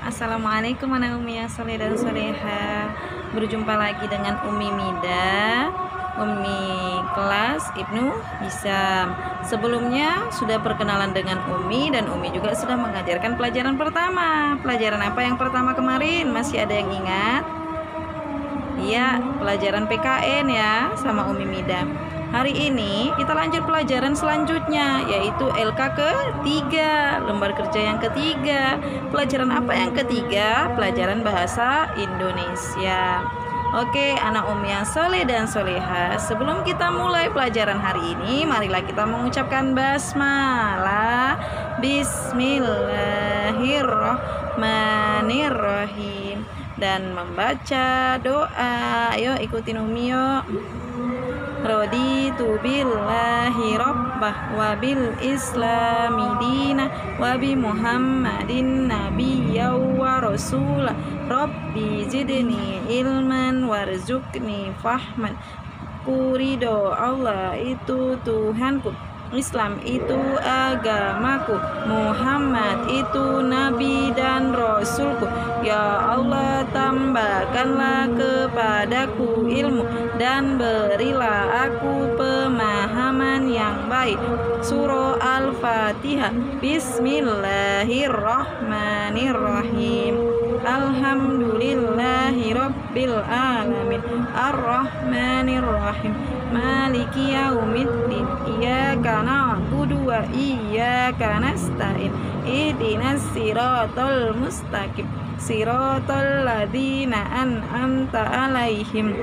Assalamualaikum anak Umi yang soleh dan soleha. Berjumpa lagi dengan Umi Mida, Umi kelas Ibnu Hisam. Sebelumnya sudah perkenalan dengan Umi, dan Umi juga sudah mengajarkan pelajaran pertama. Pelajaran apa yang pertama kemarin? Masih ada yang ingat? Iya, pelajaran PKN ya sama Umi Mida. Hari ini kita lanjut pelajaran selanjutnya, yaitu LK ketiga, lembar kerja yang ketiga. Pelajaran apa yang ketiga? Pelajaran bahasa Indonesia. Oke, anak Umi yang soleh dan soleha, sebelum kita mulai pelajaran hari ini, marilah kita mengucapkan basmalah. Bismillahirrahmanirrahim. Dan membaca doa. Ayo ikutin Umi yuk. Raditu billahi rabbah wa bil islami dina wa bi muhammadin nabiyya wa rasulah. Rabbi zidni ilman warzuqni fahman. Kurido Allah itu Tuhanku, Islam itu agamaku, Muhammad itu nabi dan rasulku. Ya Allah, tambahkanlah kepadaku ilmu dan berilah aku pemahaman yang baik. Surah Al-Fatihah. Bismillahirrahmanirrahim. Alhamdulillahi rabbil alamin, arrahmanirrahim, maliki yaumiddin, iyyaka na'budu wa iyyaka nasta'in, ihdinas siratal mustaqim, siratal ladzina an'amta 'alaihim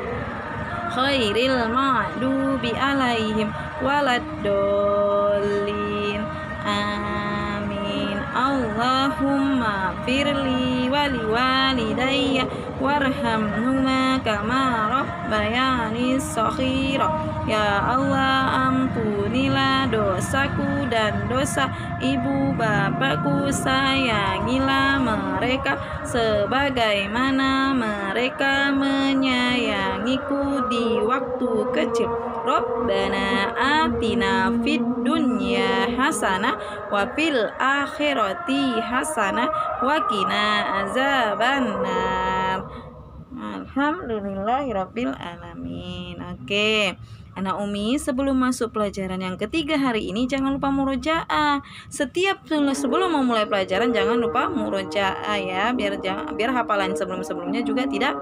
khairil maghdubi 'alaihim waladdallin. Amin. Allahumma firli wali walidayya warhamhuma kama rabbayani shaghira. Ya Allah, ampunilah dosaku dan dosa ibu bapakku, sayangilah mereka sebagaimana mereka menyayangiku di waktu kecil. Rabbana atina fid dunya hasanah wa fil akhirati hasanah wa qina azabannar. Alhamdulillahirabbil alamin. Oke, anak Umi, sebelum masuk pelajaran yang ketiga hari ini, jangan lupa murojaah. Sebelum memulai pelajaran jangan lupa murojaah ya, biar hafalan sebelumnya juga tidak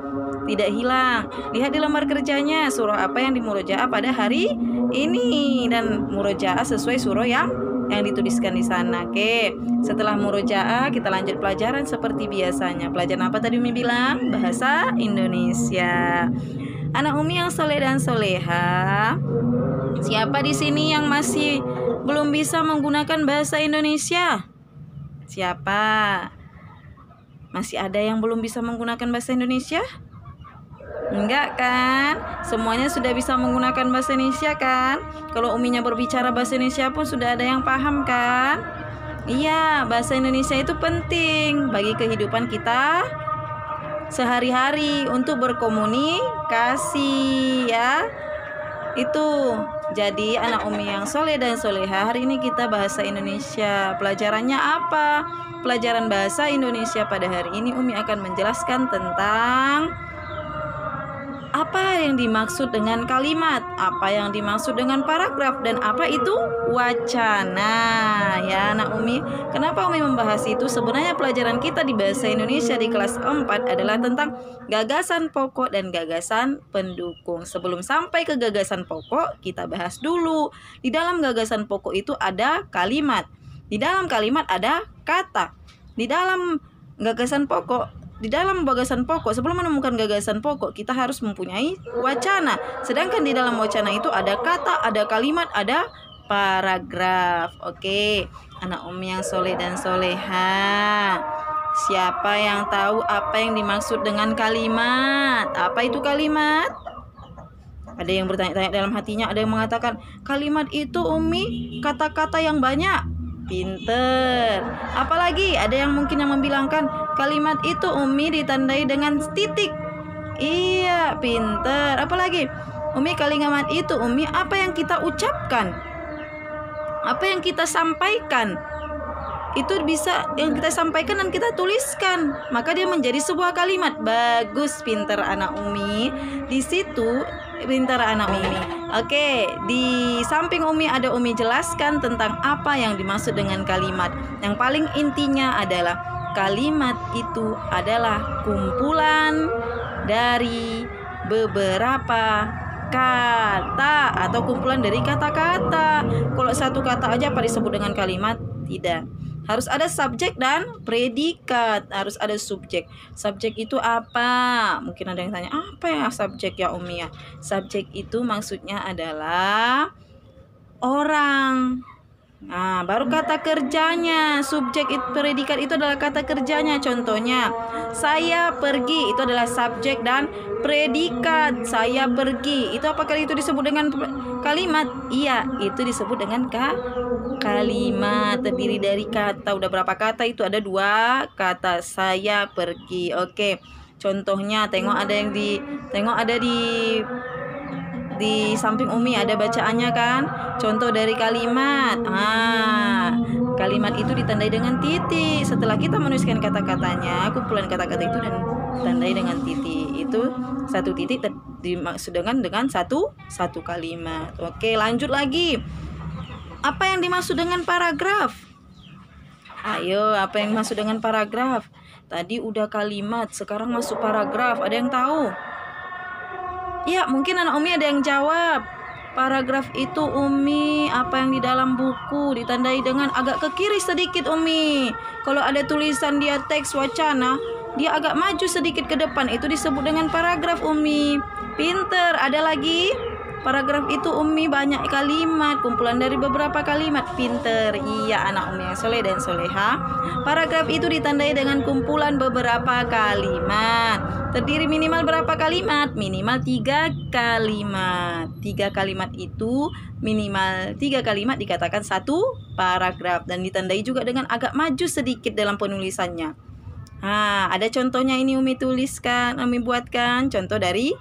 hilang. Lihat di lembar kerjanya surah apa yang dimurojaah pada hari ini, dan murojaah sesuai surah yang dituliskan di sana. Oke, setelah murojaah kita lanjut pelajaran seperti biasanya. Pelajaran apa tadi Umi bilang? Bahasa Indonesia. Anak Umi yang soleh dan soleha, siapa di sini yang masih belum bisa menggunakan bahasa Indonesia? Siapa? Masih ada yang belum bisa menggunakan bahasa Indonesia? Enggak kan? Semuanya sudah bisa menggunakan bahasa Indonesia kan? Kalau Uminya berbicara bahasa Indonesia pun sudah ada yang paham kan? Iya, bahasa Indonesia itu penting bagi kehidupan kita sehari-hari untuk berkomunikasi ya. Itu. Jadi anak Umi yang soleh dan soleha, hari ini kita bahasa Indonesia. Pelajarannya apa? Pelajaran bahasa Indonesia pada hari ini Umi akan menjelaskan tentang apa yang dimaksud dengan kalimat, apa yang dimaksud dengan paragraf, dan apa itu wacana ya anak Umi. Kenapa Umi membahas itu? Sebenarnya pelajaran kita di bahasa Indonesia di kelas 4 adalah tentang gagasan pokok dan gagasan pendukung. Sebelum sampai ke gagasan pokok, kita bahas dulu. Di dalam gagasan pokok itu ada kalimat. Di dalam kalimat ada kata. Di dalam gagasan pokok, sebelum menemukan gagasan pokok, kita harus mempunyai wacana. Sedangkan di dalam wacana itu ada kata, ada kalimat, ada paragraf. Oke, anak Umi yang soleh dan soleha, siapa yang tahu apa yang dimaksud dengan kalimat? Apa itu kalimat? Ada yang bertanya-tanya dalam hatinya, ada yang mengatakan, kalimat itu Umi kata-kata yang banyak. Pinter. Apalagi ada yang mungkin yang membilangkan kalimat itu Umi ditandai dengan titik. Iya, pinter. Apalagi Umi, kalimat itu Umi apa yang kita ucapkan, apa yang kita sampaikan. itu bisa yang kita sampaikan dan kita tuliskan, maka dia menjadi sebuah kalimat. Bagus, pinter anak Umi. Di situ pinter anak Umi. Oke, di samping Umi ada Umi jelaskan tentang apa yang dimaksud dengan kalimat. Yang paling intinya adalah kalimat itu adalah kumpulan dari beberapa kata atau kumpulan dari kata-kata. Kalau satu kata aja apa disebut dengan kalimat? Tidak. Harus ada subjek dan predikat, harus ada subjek. Subjek itu apa? Mungkin ada yang tanya, apa ya subjek ya Umi ya? Subjek itu maksudnya adalah orang. Nah, baru kata kerjanya. Subjek itu, predikat itu adalah kata kerjanya. Contohnya, saya pergi, itu adalah subjek dan predikat. Saya pergi, itu apakah itu disebut dengan kalimat? Iya, itu disebut dengan kalimat. Terdiri dari kata. Udah berapa kata itu? Ada 2 kata. Saya pergi. Oke. Contohnya, tengok ada di samping Umi ada bacaannya kan? Contoh dari kalimat. Kalimat itu ditandai dengan titik. Setelah kita menuliskan kata-katanya, kumpulan kata-kata itu dan ditandai dengan titik. Itu satu titik dimaksudkan dengan satu kalimat. Oke, lanjut lagi. Apa yang dimaksud dengan paragraf? Ayo, apa yang dimaksud dengan paragraf? Tadi udah kalimat, sekarang masuk paragraf. Ada yang tahu? Ya, mungkin anak Umi ada yang jawab. Paragraf itu Umi, apa yang di dalam buku ditandai dengan agak ke kiri sedikit Umi. Kalau ada tulisan dia teks wacana, dia agak maju sedikit ke depan, itu disebut dengan paragraf Umi. Pinter. Ada lagi? Paragraf itu Umi banyak kalimat, kumpulan dari beberapa kalimat. Pinter. Iya anak Umi yang soleh dan soleha. Paragraf itu ditandai dengan kumpulan beberapa kalimat. Terdiri minimal berapa kalimat? Minimal 3 kalimat. 3 kalimat itu minimal 3 kalimat dikatakan satu paragraf. Dan ditandai juga dengan agak maju sedikit dalam penulisannya. Ada contohnya ini Umi tuliskan, Umi buatkan. Contoh dari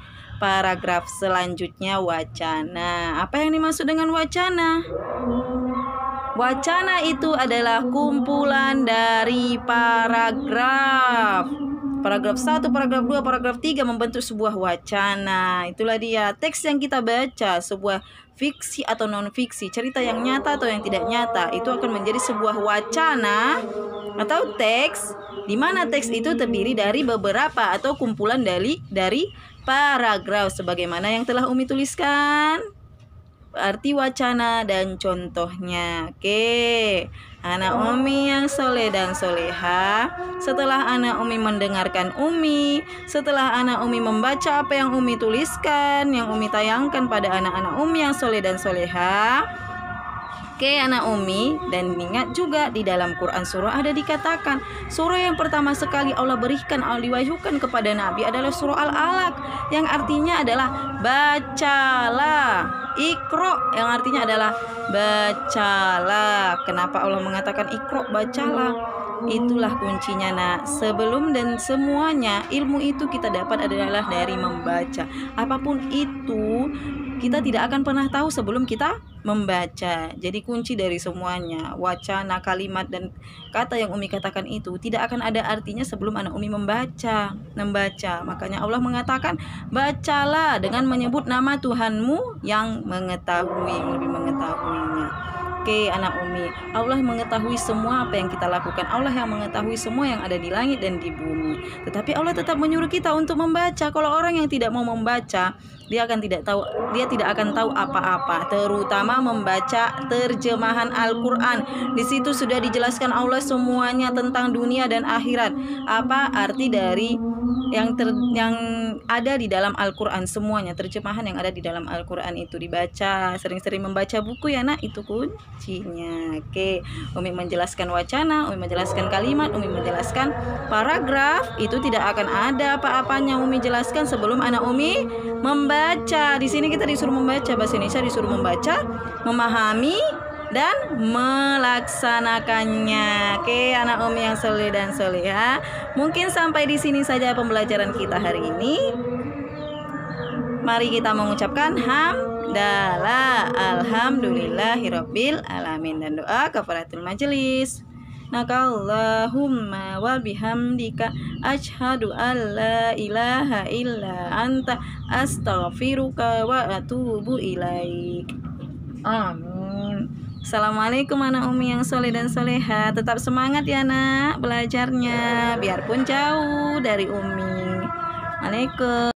paragraf selanjutnya wacana. Apa yang dimaksud dengan wacana? Wacana itu adalah kumpulan dari paragraf. Paragraf 1, paragraf 2, paragraf 3 membentuk sebuah wacana. Itulah dia teks yang kita baca, sebuah fiksi atau non-fiksi, cerita yang nyata atau yang tidak nyata. Itu akan menjadi sebuah wacana atau teks, di mana teks itu terdiri dari beberapa atau kumpulan dari paragraf sebagaimana yang telah Umi tuliskan. Arti wacana dan contohnya. Oke, anak Umi yang soleh dan soleha, setelah anak Umi mendengarkan Umi, setelah anak Umi membaca apa yang Umi tuliskan, yang Umi tayangkan pada anak-anak Umi yang soleh dan soleha. Oke anak Umi, dan ingat juga di dalam Quran surah ada dikatakan, surah yang pertama sekali Allah berikan, Allah diwahyukan kepada Nabi adalah surah Al-Alaq, yang artinya adalah bacalah. Iqra yang artinya adalah bacalah. Kenapa Allah mengatakan Iqra, bacalah? Itulah kuncinya nak. Sebelum dan semuanya ilmu itu kita dapat adalah dari membaca. Apapun itu kita tidak akan pernah tahu sebelum kita membaca. Jadi kunci dari semuanya, wacana, kalimat dan kata yang Umi katakan itu tidak akan ada artinya sebelum anak Umi membaca. Makanya Allah mengatakan bacalah dengan menyebut nama Tuhanmu yang mengetahui, yang lebih mengetahuinya. Oke anak Umi, Allah mengetahui semua apa yang kita lakukan. Allah yang mengetahui semua yang ada di langit dan di bumi. Tetapi Allah tetap menyuruh kita untuk membaca. Kalau orang yang tidak mau membaca, dia tidak akan tahu apa-apa, terutama membaca terjemahan Al-Quran. Di situ sudah dijelaskan Allah semuanya tentang dunia dan akhirat. Apa arti dari yang ada di dalam Al-Quran, semuanya terjemahan yang ada di dalam Al-Quran itu dibaca. Sering-sering membaca buku ya nak, itu kuncinya. Oke, Umi menjelaskan wacana, Umi menjelaskan kalimat, Umi menjelaskan paragraf. Itu tidak akan ada apa-apanya Umi jelaskan sebelum anak Umi membaca. Di sini kita disuruh membaca, bahasa Indonesia disuruh membaca, memahami dan melaksanakannya. Oke, anak Umi yang soleh dan soleha, mungkin sampai di sini saja pembelajaran kita hari ini. Mari kita mengucapkan hamdalah, alhamdulillahirabbil alamin, dan doa kafaratul majelis. subhanakallahumma wa bihamdika asyhadu an la ilaha illa anta astaghfiruka wa atubu ilaik. Amin. Assalamualaikum anak Umi yang soleh dan soleha. Tetap semangat ya nak belajarnya, biarpun jauh dari Umi. Waalaikumsalam.